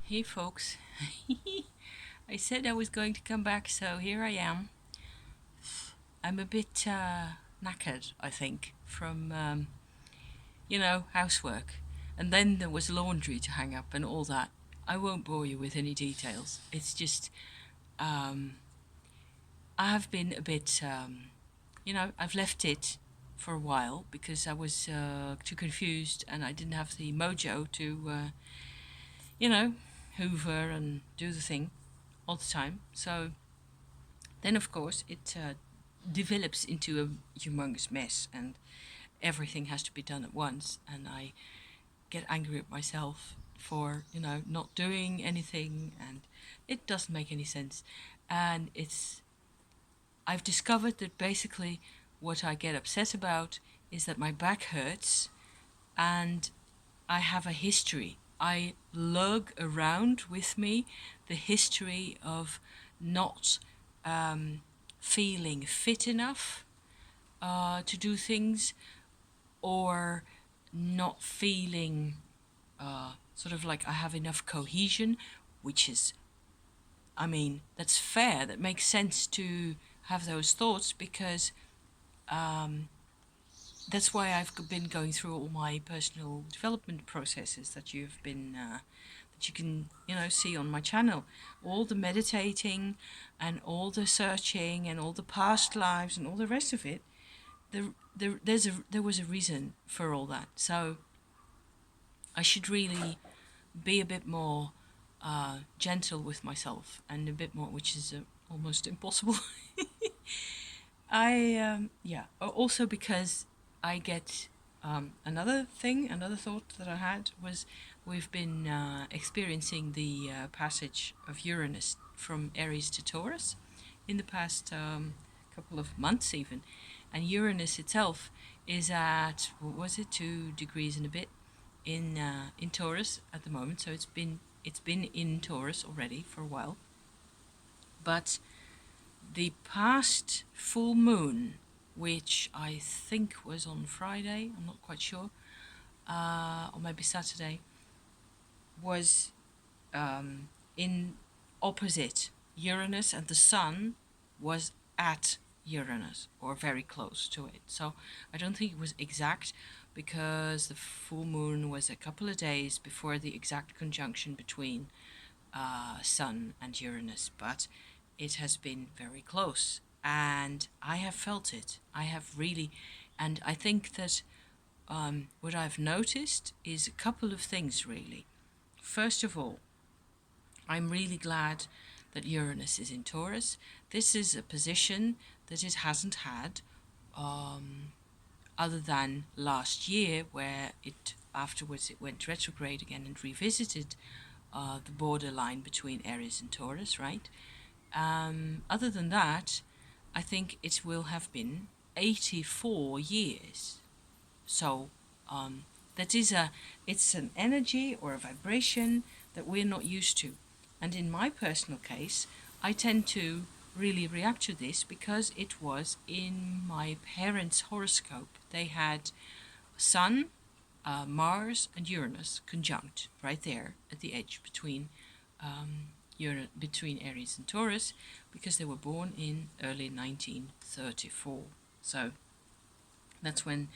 Hey folks, I said I was going to come back, so here I am. I'm a bit knackered, I think, from housework, and then there was laundry to hang up and all that. I won't bore you with any details. It's just um, I have been a bit, I've left it for a while because I was too confused and I didn't have the mojo to, you know, hoover and do the thing all the time. So then, of course, it develops into a humongous mess, and everything has to be done at once. And I get angry at myself for, not doing anything, and it doesn't make any sense. And I've discovered that basically what I get upset about is that my back hurts, and I have a history. I lug around with me the history of not um, feeling fit enough to do things, or not feeling sort of like I have enough cohesion, which is, I mean, that's fair. That makes sense to have those thoughts because um, that's why I've been going through all my personal development processes that that you can see on my channel, all the meditating and all the searching and all the past lives and all the rest of it. There was a reason for all that, so I should really be a bit more gentle with myself and a bit more, which is almost impossible. Also because I get another thought that I had was we've been experiencing the passage of Uranus from Aries to Taurus in the past couple of months even, and Uranus itself is at, what was it, 2 degrees and a bit in Taurus at the moment. So it's been in Taurus already for a while, but the past full moon, which I think was on Friday, I'm not quite sure, or maybe Saturday, was in opposite Uranus, and the sun was at Uranus or very close to it. So I don't think it was exact because the full moon was a couple of days before the exact conjunction between Sun and Uranus, but it has been very close and I have felt it. I have really, and I think that what I've noticed is a couple of things really. First of all, I'm really glad that Uranus is in Taurus. This is a position that it hasn't had other than last year, where it afterwards it went retrograde again and revisited the borderline between Aries and Taurus, right? Other than that, I think it will have been 84 years. So that is it's an energy or a vibration that we're not used to. And in my personal case, I tend to really react to this because it was in my parents' horoscope. They had Sun, Mars, and Uranus conjunct right there at the edge between between Aries and Taurus, because they were born in early 1934. So that's when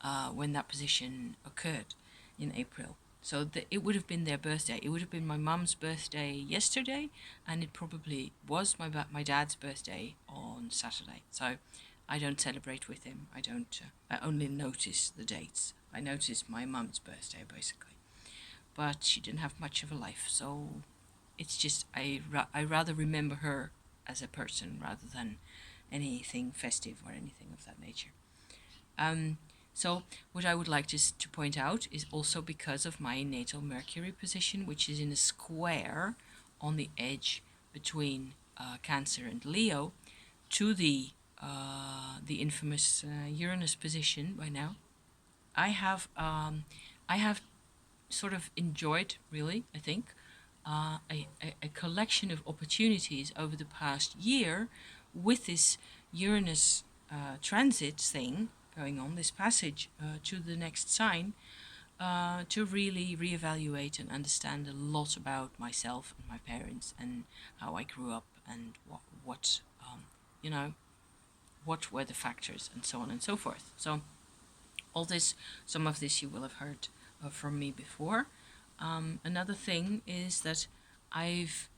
that position occurred in April. So it would have been their birthday. It would have been my mum's birthday yesterday, and it probably was my dad's birthday on Saturday. So I don't celebrate with him. I don't. I only notice the dates. I notice my mum's birthday basically, but she didn't have much of a life. So it's just I rather remember her as a person rather than anything festive or anything of that nature. So what I would like to point out is also because of my natal Mercury position, which is in a square on the edge between Cancer and Leo, to the infamous Uranus position by now. I have sort of enjoyed, really, I think, a collection of opportunities over the past year with this Uranus transit thing going on, this passage to the next sign, to really reevaluate and understand a lot about myself and my parents and how I grew up and what you know, what were the factors and so on and so forth. So all this, some of this you will have heard from me before. Another thing is that I've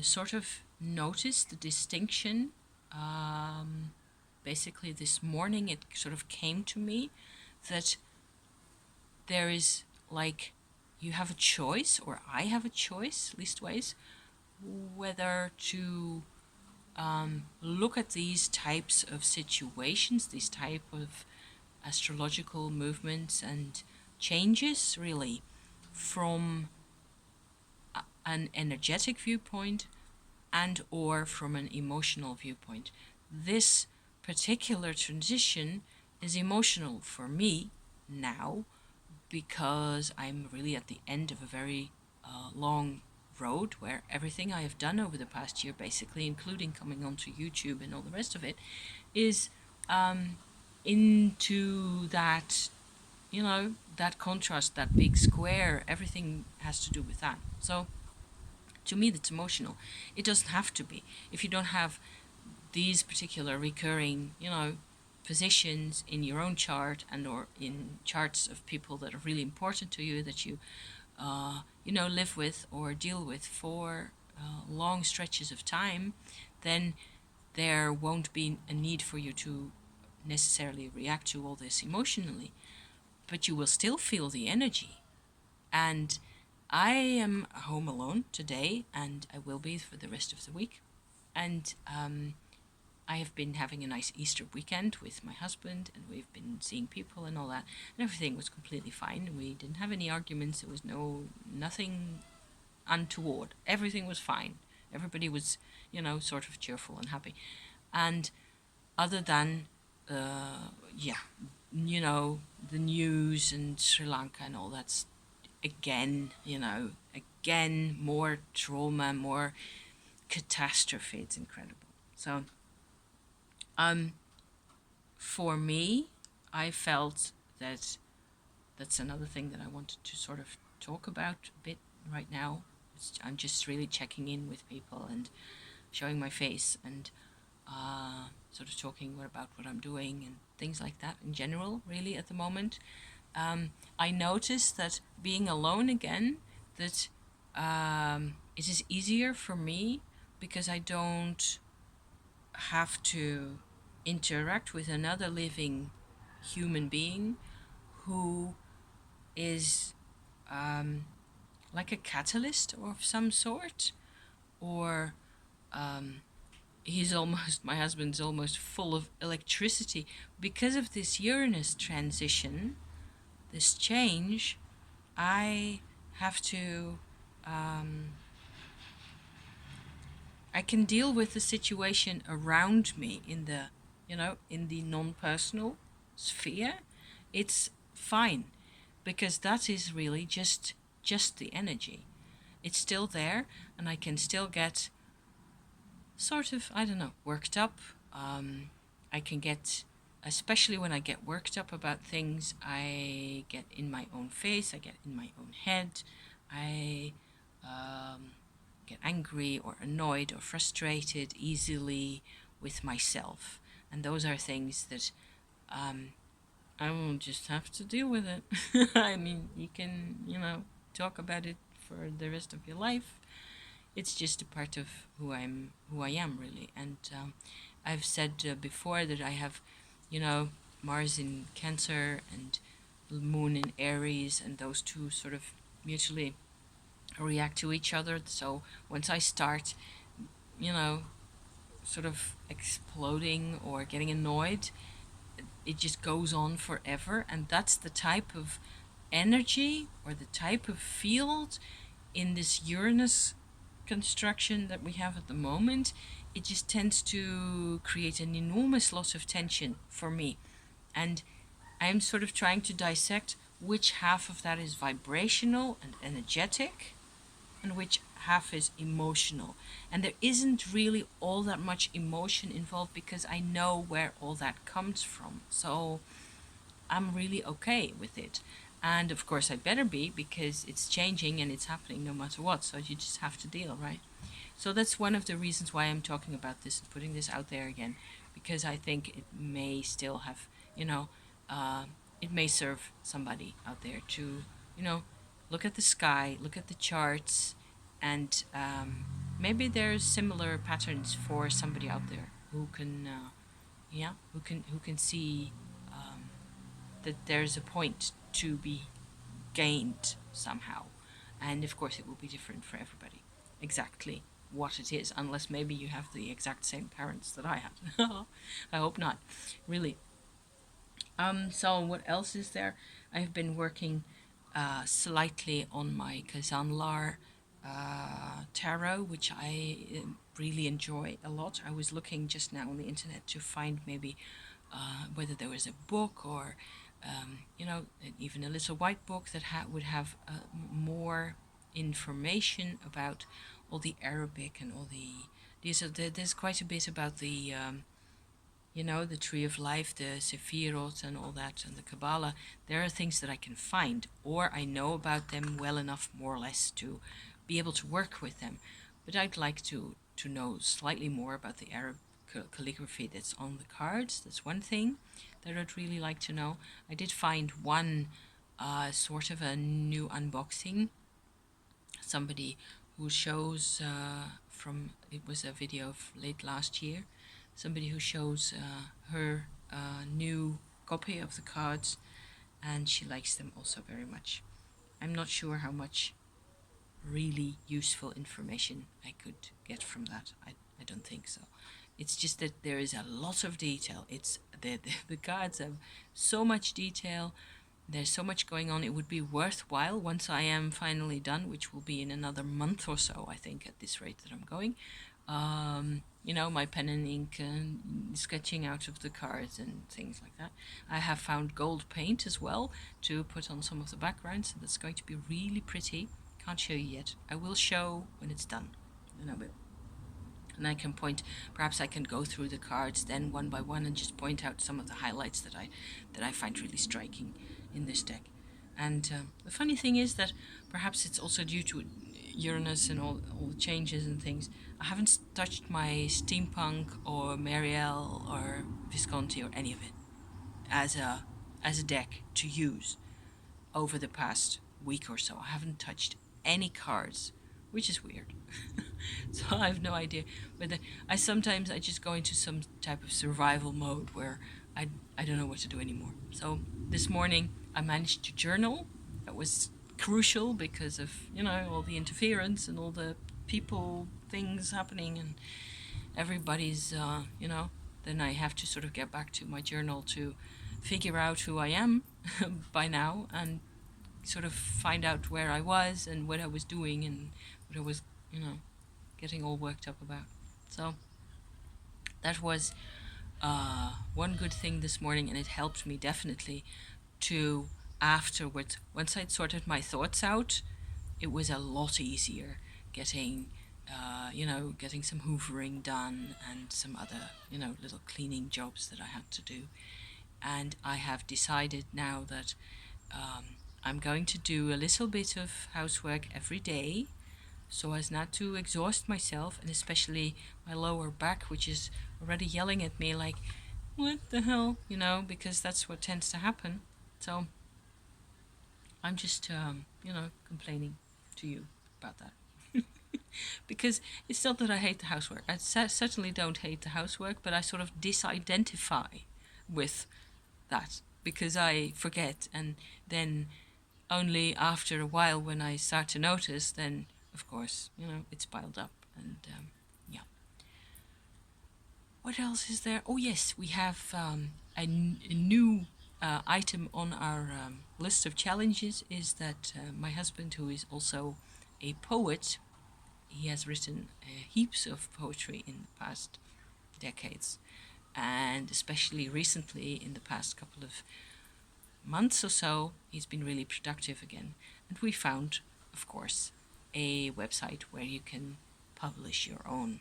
sort of noticed the distinction. Basically, this morning it sort of came to me that there is like you have a choice, or I have a choice, leastways, whether to look at these types of situations, these type of astrological movements and changes, really, from an energetic viewpoint and or from an emotional viewpoint. This particular transition is emotional for me now because I'm really at the end of a very long road where everything I have done over the past year, basically, including coming onto YouTube and all the rest of it, is into that, that contrast, that big square. Everything has to do with that. So to me, that's emotional. It doesn't have to be. If you don't have these particular recurring, positions in your own chart and or in charts of people that are really important to you that you live with or deal with for long stretches of time, then there won't be a need for you to necessarily react to all this emotionally, but you will still feel the energy. And I am home alone today, and I will be for the rest of the week. And I have been having a nice Easter weekend with my husband, and we've been seeing people and all that, and everything was completely fine. We didn't have any arguments. There was nothing untoward. Everything was fine. Everybody was, sort of cheerful and happy. And other than, yeah, the news and Sri Lanka and all that's again, again, more trauma, more catastrophe. It's incredible. So, um, for me, I felt that that's another thing that I wanted to sort of talk about a bit right now. I'm just really checking in with people and showing my face and sort of talking about what I'm doing and things like that in general, really, at the moment. I noticed that being alone again, that it is easier for me because I don't have to interact with another living human being who is like a catalyst of some sort, or my husband's almost full of electricity. Because of this Uranus transition, this change, I have to, I can deal with the situation around me in the, in the non-personal sphere. It's fine because that is really just the energy. It's still there, and I can still get sort of, I don't know, worked up. I can get, especially when I get worked up about things, I get in my own face, I get in my own head, I get angry or annoyed or frustrated easily with myself. And those are things that I will just have to deal with it. I mean, you can, talk about it for the rest of your life. It's just a part of who I am, really. And I've said before that I have, Mars in Cancer and Moon in Aries, and those two sort of mutually react to each other. So once I start, you know, sort of exploding or getting annoyed, it just goes on forever. And that's the type of energy or the type of field in this Uranus construction that we have at the moment. It just tends to create an enormous lot of tension for me. And I'm sort of trying to dissect which half of that is vibrational and energetic and which half is emotional. And there isn't really all that much emotion involved because I know where all that comes from. So I'm really okay with it. And of course, I better be, because it's changing and it's happening no matter what. So you just have to deal, right? So that's one of the reasons why I'm talking about this and putting this out there again, because I think it may still have, you know, uh, it may serve somebody out there to, you know, look at the sky, look at the charts, and maybe there's similar patterns for somebody out there who can, yeah, who can see that there's a point to be gained somehow. And of course, it will be different for everybody. Exactly what it is, unless maybe you have the exact same parents that I have. I hope not, really. So what else is there? I've been working slightly on my Kazanlar tarot, which I really enjoy a lot. I was looking just now on the internet to find maybe whether there was a book or even a little white book that would have more information about all the Arabic and all the there's quite a bit about the the tree of life, the Sephirot and all that, and the Kabbalah. There are things that I can find, or I know about them well enough, more or less, to be able to work with them. But I'd like to know slightly more about the Arab calligraphy that's on the cards. That's one thing that I'd really like to know. I did find one sort of a new unboxing, somebody who shows from it was a video of late last year, somebody who shows her new copy of the cards, and she likes them also very much. I'm not sure how much really useful information I could get from that. I don't think so. It's just that there is a lot of detail. It's the cards have so much detail. There's so much going on. It would be worthwhile once I am finally done, which will be in another month or so, I think, at this rate that I'm going. My pen and ink and sketching out of the cards and things like that. I have found gold paint as well to put on some of the backgrounds, so that's going to be really pretty. Can't show you yet. I will show when it's done. Then I will. And I can point. Perhaps I can go through the cards then one by one and just point out some of the highlights that I find really striking in this deck. And the funny thing is that perhaps it's also due to Uranus and all the changes and things. I haven't touched my steampunk or Marielle or Visconti or any of it as a deck to use over the past week or so. I haven't touched any cards, which is weird. So I have no idea whether I just go into some type of survival mode where I don't know what to do anymore. So this morning I managed to journal. That was crucial because of all the interference and all the people things happening and everybody's then I have to sort of get back to my journal to figure out who I am by now and sort of find out where I was and what I was doing and what I was getting all worked up about. So that was one good thing this morning, and it helped me definitely to afterwards. Once I'd sorted my thoughts out, it was a lot easier getting, getting some hoovering done and some other, little cleaning jobs that I had to do. And I have decided now that I'm going to do a little bit of housework every day so as not to exhaust myself, and especially my lower back, which is already yelling at me like, what the hell, because that's what tends to happen. So I'm just, complaining to you about that. Because it's not that I hate the housework. I certainly don't hate the housework, but I sort of disidentify with that because I forget, and then only after a while when I start to notice, then of course, it's piled up. And yeah. What else is there? Oh, yes, we have a new item on our list of challenges is that my husband, who is also a poet, he has written heaps of poetry in the past decades, and especially recently in the past couple of months or so, he's been really productive again. And we found, of course, a website where you can publish your own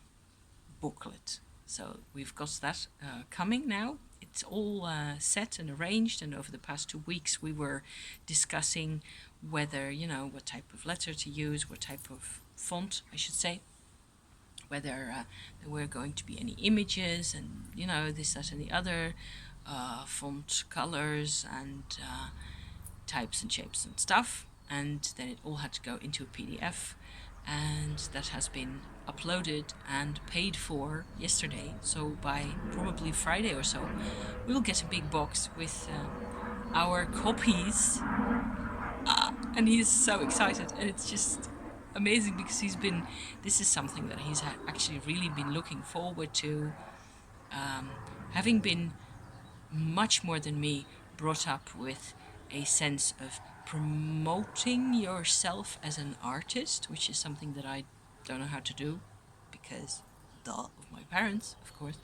booklet. So we've got that coming now, it's all set and arranged. And over the past 2 weeks, we were discussing whether, what type of letter to use, what type of font, I should say, whether there were going to be any images and, this, that, and the other, font colors and types and shapes and stuff. And then it all had to go into a PDF, and that has been uploaded and paid for yesterday. So by probably Friday or so, we will get a big box with our copies. And he's so excited, and it's just amazing because this is something that he's actually really been looking forward to, having been much more than me brought up with a sense of promoting yourself as an artist, which is something that I don't know how to do because of my parents, of course.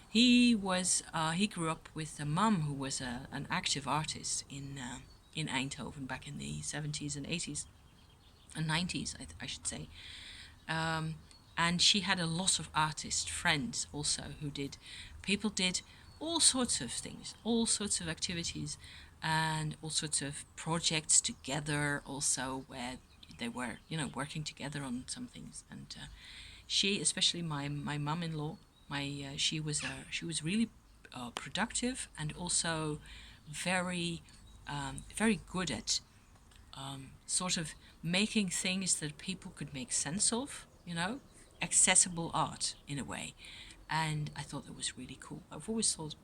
He grew up with a mum who was an active artist in Eindhoven back in the 70s and 80s and 90s, I should say. Um, and she had a lot of artist friends also people did all sorts of things, all sorts of activities, and all sorts of projects together also, where they were, working together on some things. And she, especially my mum-in-law, she was really productive, and also very very good at sort of making things that people could make sense of, accessible art in a way. And I thought that was really cool. I've always thought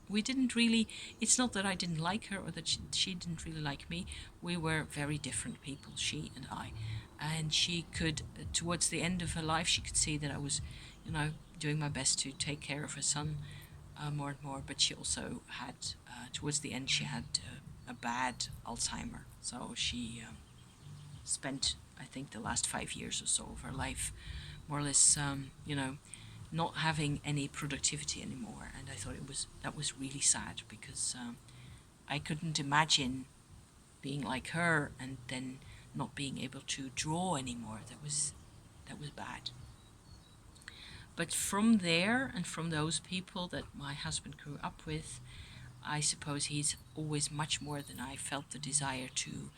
we didn't really, it's not that I didn't like her or that she didn't really like me. We were very different people, she and I. And she could, towards the end of her life, she could see that I was, doing my best to take care of her son more and more. But she also had, towards the end, she had a bad Alzheimer. So she spent, I think, the last 5 years or so of her life more or less, not having any productivity anymore. And I thought that was really sad because I couldn't imagine being like her and then not being able to draw anymore. That was bad. But from there, and from those people that my husband grew up with, I suppose he's always much more than I felt the desire to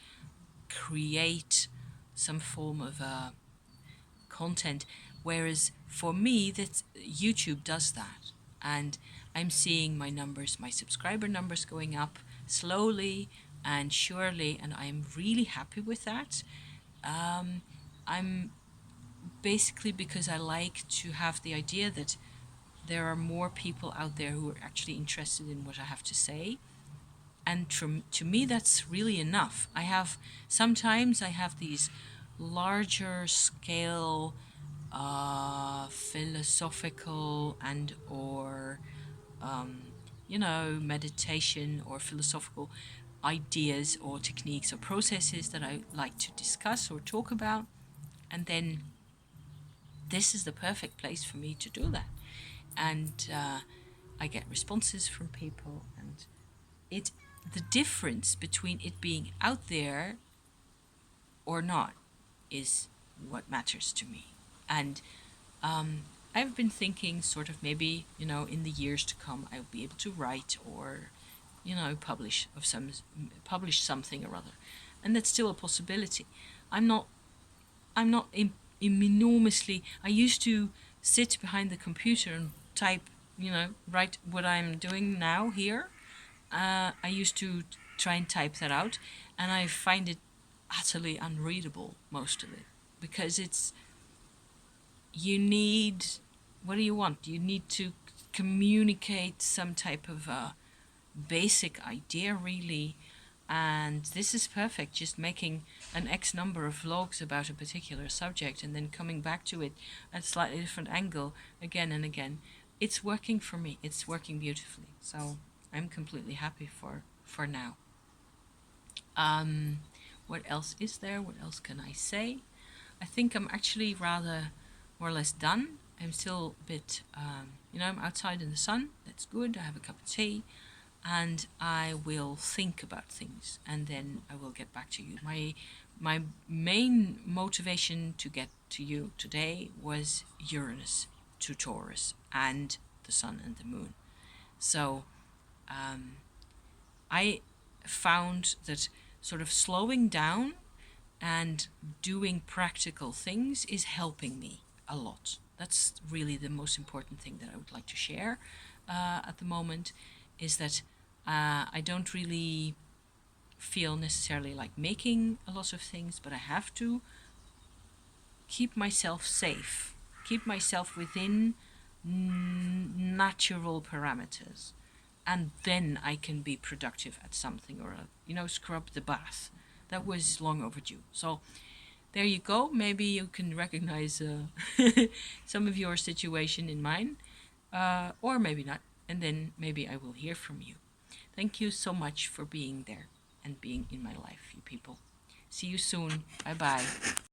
create some form of content. Whereas for me, that YouTube does that, and I'm seeing my subscriber numbers going up slowly and surely, and I'm really happy with that. I'm basically, because I like to have the idea that there are more people out there who are actually interested in what I have to say. And to me, that's really enough. Sometimes I have these larger scale philosophical and or meditation or philosophical ideas or techniques or processes that I like to discuss or talk about. And then this is the perfect place for me to do that. And I get responses from people, and it the difference between it being out there or not is what matters to me. And I've been thinking sort of maybe, in the years to come, I'll be able to write or, publish something or other. And that's still a possibility. I'm not enormously, I used to sit behind the computer and type, write what I'm doing now here. I used to try and type that out, and I find it utterly unreadable, most of it, because you need, what do you want? You need to communicate some type of basic idea, really. And this is perfect, just making an X number of vlogs about a particular subject and then coming back to it at a slightly different angle again and again. It's working for me. It's working beautifully. So I'm completely happy for now. What else is there? What else can I say? I think I'm actually rather more or less done. I'm still a bit, I'm outside in the sun. That's good. I have a cup of tea, and I will think about things, and then I will get back to you. My main motivation to get to you today was Uranus to Taurus and the sun and the moon. So I found that sort of slowing down and doing practical things is helping me a lot. That's really the most important thing that I would like to share at the moment, is that I don't really feel necessarily like making a lot of things, but I have to keep myself safe, keep myself within natural parameters, and then I can be productive at something, or scrub the bath. That was long overdue. So there you go. Maybe you can recognize some of your situation in mine, or maybe not. And then maybe I will hear from you. Thank you so much for being there and being in my life, you people. See you soon. Bye bye.